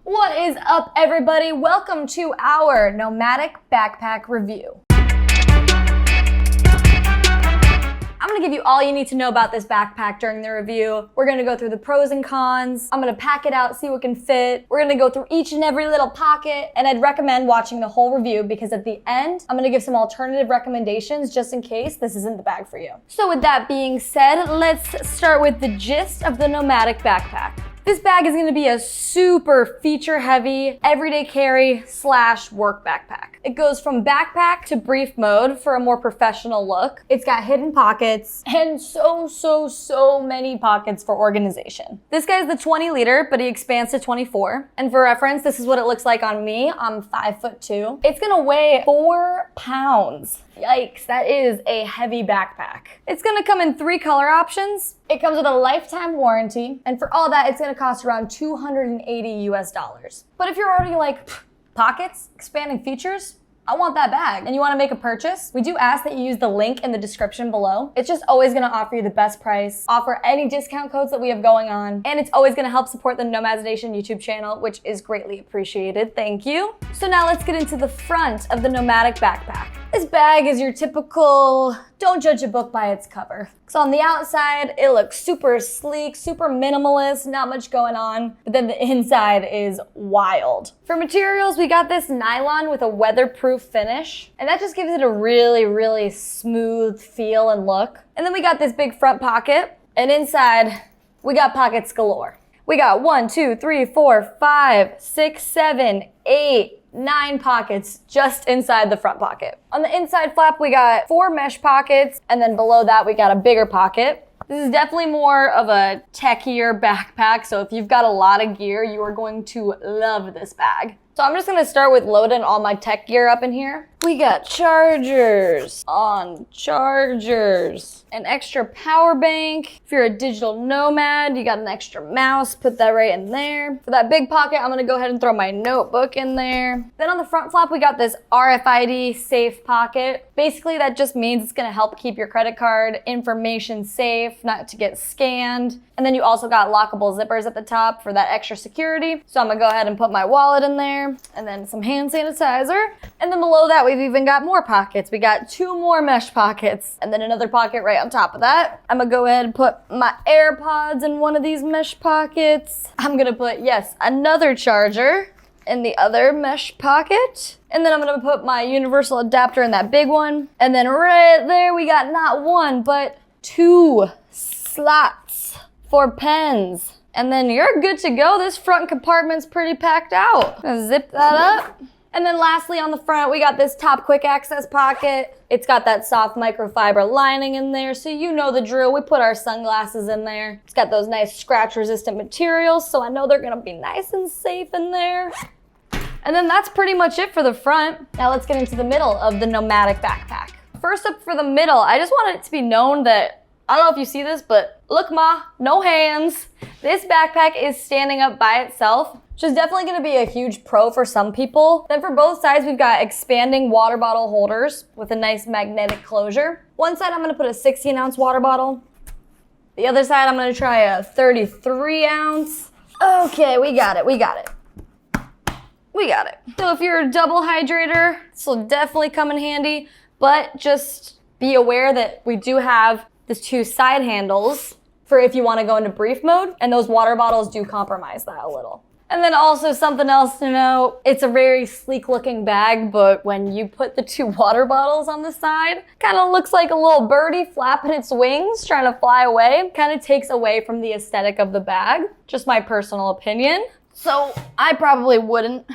What is up, everybody? Welcome to our Nomatic Backpack review. I'm gonna give you all you need to know about this backpack during the review. We're gonna go through the pros and cons. I'm gonna pack it out, see what can fit. We're gonna go through each and every little pocket, and I'd recommend watching the whole review because at the end, I'm gonna give some alternative recommendations just in case this isn't the bag for you. So with that being said, let's start with the gist of the Nomatic Backpack. This bag is gonna be a super feature-heavy, everyday carry / work backpack. It goes from backpack to brief mode for a more professional look. It's got hidden pockets and so many pockets for organization. This guy's the 20 liter, but he expands to 24. And for reference, this is what it looks like on me. I'm 5'2". It's gonna weigh 4 pounds. Yikes, that is a heavy backpack. It's gonna come in 3 color options. It comes with a lifetime warranty, and for all that, it's gonna cost around $280 US. But if you're already like, pockets, expanding features, I want that bag, and you wanna make a purchase, we do ask that you use the link in the description below. It's just always gonna offer you the best price, offer any discount codes that we have going on, and it's always gonna help support the Nomads Nation YouTube channel, which is greatly appreciated. Thank you. So now let's get into the front of the Nomatic Backpack. This bag is your typical, don't judge a book by its cover. So on the outside, it looks super sleek, super minimalist, not much going on, but then the inside is wild. For materials, we got this nylon with a weatherproof finish, and that just gives it a really smooth feel and look. And then we got this big front pocket, and inside, we got pockets galore. We got 1, 2, 3, 4, 5, 6, 7, 8, 9 pockets just inside the front pocket. On the inside flap, we got 4 mesh pockets, and then below that, we got a bigger pocket. This is definitely more of a techier backpack, so if you've got a lot of gear, you are going to love this bag. So I'm just gonna start with loading all my tech gear up in here. We got chargers on chargers, an extra power bank. If you're a digital nomad, you got an extra mouse, put that right in there. For that big pocket, I'm gonna go ahead and throw my notebook in there. Then on the front flap, we got this RFID safe pocket. Basically, that just means it's gonna help keep your credit card information safe, not to get scanned. And then you also got lockable zippers at the top for that extra security. So I'm gonna go ahead and put my wallet in there, and then some hand sanitizer. And then below that, we've even got more pockets. We got 2 more mesh pockets, and then another pocket right on top of that. I'm gonna go ahead and put my AirPods in one of these mesh pockets. I'm gonna put, yes, another charger in the other mesh pocket. And then I'm gonna put my universal adapter in that big one. And then right there, we got not 1, but 2 slots for pens. And then you're good to go. This front compartment's pretty packed out. Gonna zip that up. And then lastly on the front, we got this top quick access pocket. It's got that soft microfiber lining in there, so you know the drill. We put our sunglasses in there. It's got those nice scratch resistant materials, so I know they're gonna be nice and safe in there. And then that's pretty much it for the front. Now let's get into the middle of the Nomatic Backpack. First up for the middle, I just want it to be known that, I don't know if you see this, but look ma, no hands. This backpack is standing up by itself, which is definitely gonna be a huge pro for some people. Then for both sides, we've got expanding water bottle holders with a nice magnetic closure. One side, I'm gonna put a 16-ounce water bottle. The other side, I'm gonna try a 33-ounce. Okay, we got it. So if you're a double hydrator, this will definitely come in handy, but just be aware that we do have these 2 side handles for if you wanna go into brief mode, and those water bottles do compromise that a little. And then also something else to know, it's a very sleek looking bag, but when you put the 2 water bottles on the side, kind of looks like a little birdie flapping its wings, trying to fly away. Kind of takes away from the aesthetic of the bag. Just my personal opinion. So I probably wouldn't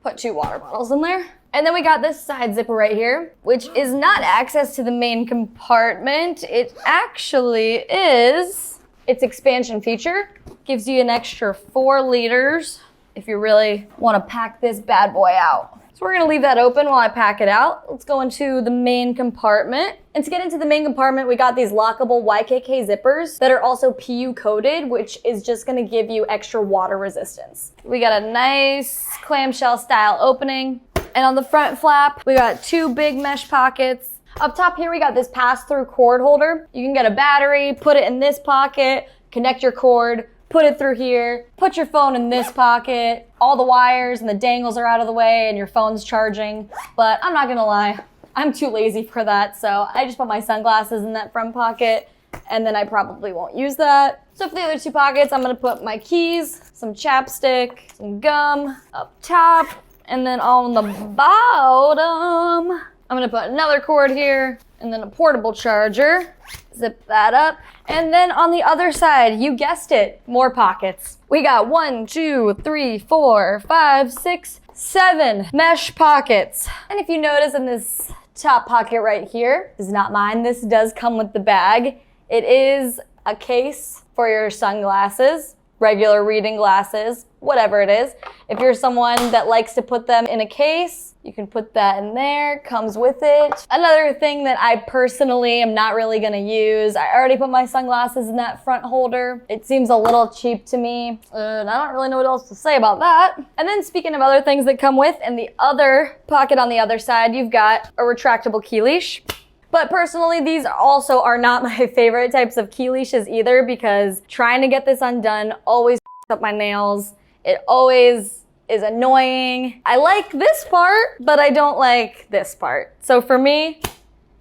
put 2 water bottles in there. And then we got this side zipper right here, which is not access to the main compartment. It actually is its expansion feature. Gives you an extra 4 liters if you really want to pack this bad boy out. So we're gonna leave that open while I pack it out. Let's go into the main compartment. And to get into the main compartment, we got these lockable YKK zippers that are also PU coated, which is just gonna give you extra water resistance. We got a nice clamshell style opening. And on the front flap, we got 2 big mesh pockets. Up top here, we got this pass-through cord holder. You can get a battery, put it in this pocket, connect your cord, put it through here, put your phone in this pocket, all the wires and the dangles are out of the way and your phone's charging. But I'm not gonna lie, I'm too lazy for that, so I just put my sunglasses in that front pocket, and then I probably won't use that. So for the other 2 pockets, I'm gonna put my keys, some chapstick, some gum up top, and then on the bottom, I'm gonna put another cord here, and then a portable charger. Zip that up. And then on the other side, you guessed it, more pockets. We got 1, 2, 3, 4, 5, 6, 7 mesh pockets. And if you notice in this top pocket right here, this is not mine. This does come with the bag. It is a case for your sunglasses, regular reading glasses, whatever it is. If you're someone that likes to put them in a case, you can put that in there, comes with it. Another thing that I personally am not really gonna use, I already put my sunglasses in that front holder. It seems a little cheap to me, and I don't really know what else to say about that. And then speaking of other things that come with, in the other pocket on the other side, you've got a retractable key leash. But personally, these also are not my favorite types of key leashes either, because trying to get this undone always up my nails. It always is annoying. I like this part, but I don't like this part. So for me,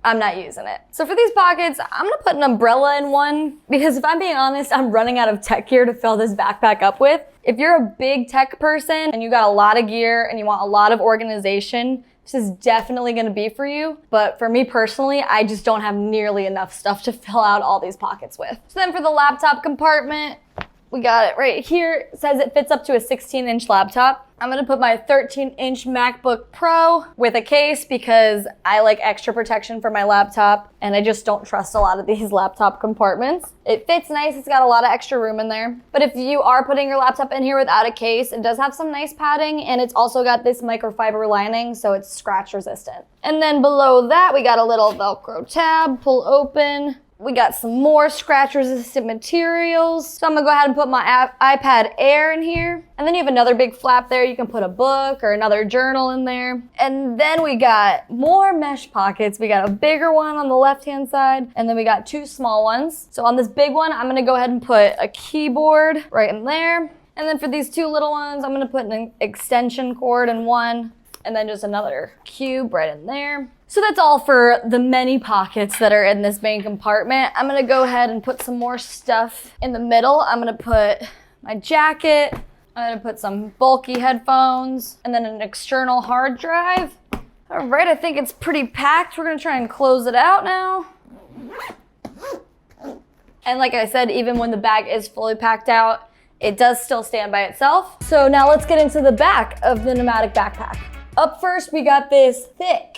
I'm not using it. So for these pockets, I'm gonna put an umbrella in one, because if I'm being honest, I'm running out of tech gear to fill this backpack up with. If you're a big tech person and you got a lot of gear and you want a lot of organization, this is definitely gonna be for you. But for me personally, I just don't have nearly enough stuff to fill out all these pockets with. So then for the laptop compartment, we got it right here. It says it fits up to a 16-inch laptop. I'm gonna put my 13-inch MacBook Pro with a case because I like extra protection for my laptop and I just don't trust a lot of these laptop compartments. It fits nice, it's got a lot of extra room in there. But if you are putting your laptop in here without a case, it does have some nice padding and it's also got this microfiber lining so it's scratch resistant. And then below that, we got a little Velcro tab, pull open. We got some more scratch resistant materials. So I'm gonna go ahead and put my iPad Air in here. And then you have another big flap there. You can put a book or another journal in there. And then we got more mesh pockets. We got a bigger one on the left-hand side, and then we got 2 small ones. So on this big one, I'm gonna go ahead and put a keyboard right in there. And then for these 2 little ones, I'm gonna put an extension cord in one, and then just another cube right in there. So that's all for the many pockets that are in this main compartment. I'm gonna go ahead and put some more stuff in the middle. I'm gonna put my jacket, I'm gonna put some bulky headphones, and then an external hard drive. All right, I think it's pretty packed. We're gonna try and close it out now. And like I said, even when the bag is fully packed out, it does still stand by itself. So now let's get into the back of the Nomatic Backpack. Up first, we got this thick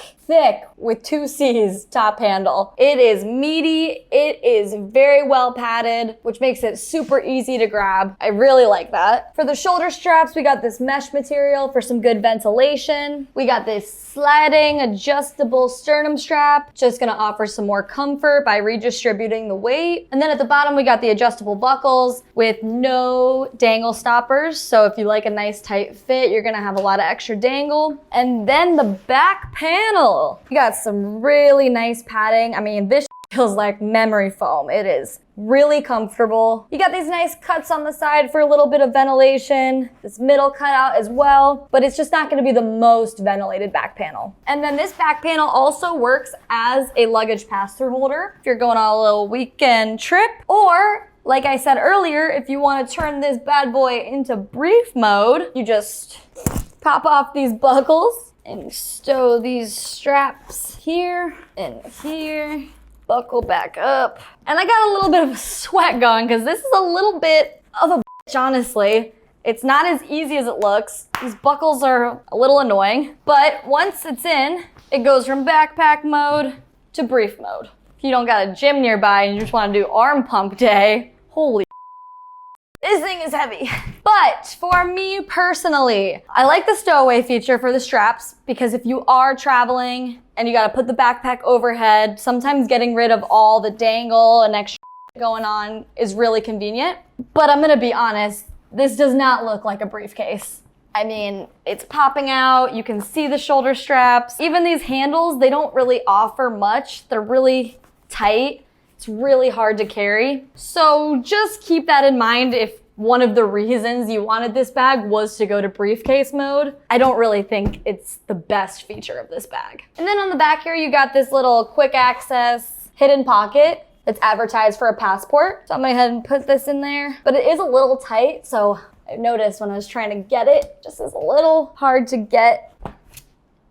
with 2 C's top handle. It is meaty, it is very well padded, which makes it super easy to grab. I really like that. For the shoulder straps, we got this mesh material for some good ventilation. We got this sliding adjustable sternum strap, just gonna offer some more comfort by redistributing the weight. And then at the bottom, we got the adjustable buckles with no dangle stoppers. So if you like a nice tight fit, you're gonna have a lot of extra dangle. And then the back panel. You got some really nice padding. I mean, this feels like memory foam. It is really comfortable. You got these nice cuts on the side for a little bit of ventilation. This middle cutout as well, but it's just not gonna be the most ventilated back panel. And then this back panel also works as a luggage pass-through holder if you're going on a little weekend trip, or like I said earlier, if you wanna turn this bad boy into brief mode, you just pop off these buckles and stow these straps here and here, buckle back up. And I got a little bit of a sweat going because this is a little bit of a bitch, honestly. It's not as easy as it looks. These buckles are a little annoying, but once it's in, it goes from backpack mode to brief mode. If you don't got a gym nearby and you just want to do arm pump day, holy this thing is heavy. But for me personally, I like the stowaway feature for the straps because if you are traveling and you gotta put the backpack overhead, sometimes getting rid of all the dangle and extra going on is really convenient. But I'm gonna be honest, this does not look like a briefcase. I mean, it's popping out, you can see the shoulder straps. Even these handles, they don't really offer much. They're really tight. It's really hard to carry. So just keep that in mind if one of the reasons you wanted this bag was to go to briefcase mode, I don't really think it's the best feature of this bag. And then on the back here, you got this little quick access hidden pocket that's advertised for a passport. So I'm gonna go ahead and put this in there, but it is a little tight. So I noticed when I was trying to get it, just is a little hard to get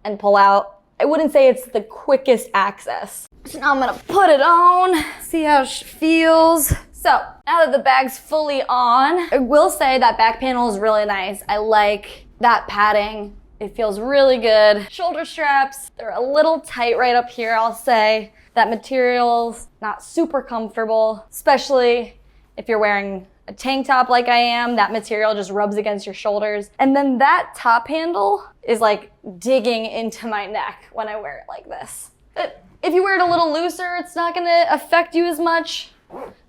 and pull out. I wouldn't say it's the quickest access. So now I'm gonna put it on, see how she feels. So now that the bag's fully on, I will say that back panel is really nice. I like that padding. It feels really good. Shoulder straps, they're a little tight right up here, I'll say. That material's not super comfortable, especially if you're wearing a tank top like I am. That material just rubs against your shoulders. And then that top handle is like digging into my neck when I wear it like this. If you wear it a little looser, it's not gonna affect you as much.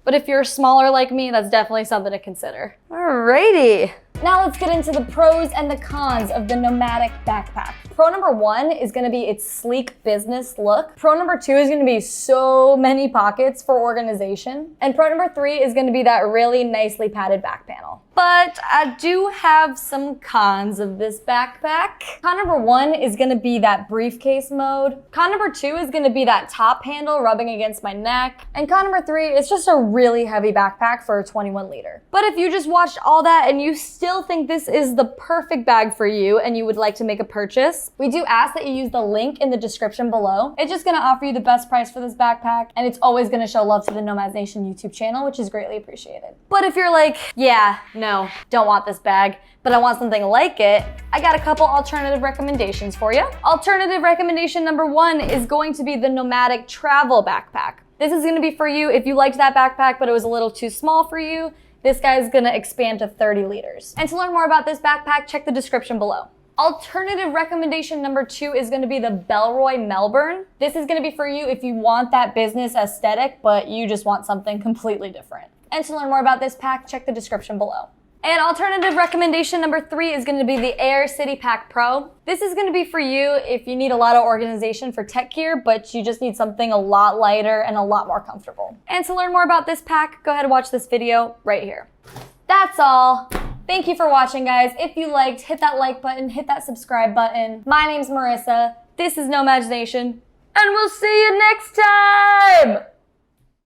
But if you're smaller like me, that's definitely something to consider. Alrighty. Now let's get into the pros and the cons of the Nomatic Backpack. Pro number 1 is gonna be its sleek business look. Pro number 2 is gonna be so many pockets for organization. And pro number 3 is gonna be that really nicely padded back panel. But I do have some cons of this backpack. Con number 1 is gonna be that briefcase mode. Con number 2 is gonna be that top handle rubbing against my neck. And con number 3 is just a really heavy backpack for a 21 liter. But if you just watched all that and you still think this is the perfect bag for you and you would like to make a purchase, we do ask that you use the link in the description below. It's just gonna offer you the best price for this backpack, and it's always gonna show love to the Nomads Nation YouTube channel, which is greatly appreciated. But if you're like, yeah, no, don't want this bag, but I want something like it, I got a couple alternative recommendations for you. Alternative recommendation number 1 is going to be the Nomatic Travel Backpack. This is gonna be for you if you liked that backpack, but it was a little too small for you. This guy's gonna expand to 30 liters. And to learn more about this backpack, check the description below. Alternative recommendation number 2 is gonna be the Belroy Melbourne. This is gonna be for you if you want that business aesthetic, but you just want something completely different. And to learn more about this pack, check the description below. And alternative recommendation number 3 is gonna be the Air City Pack Pro. This is gonna be for you if you need a lot of organization for tech gear, but you just need something a lot lighter and a lot more comfortable. And to learn more about this pack, go ahead and watch this video right here. That's all. Thank you for watching, guys. If you liked, hit that like button, hit that subscribe button. My name's Marissa. This is Nomads Nation, and we'll see you next time!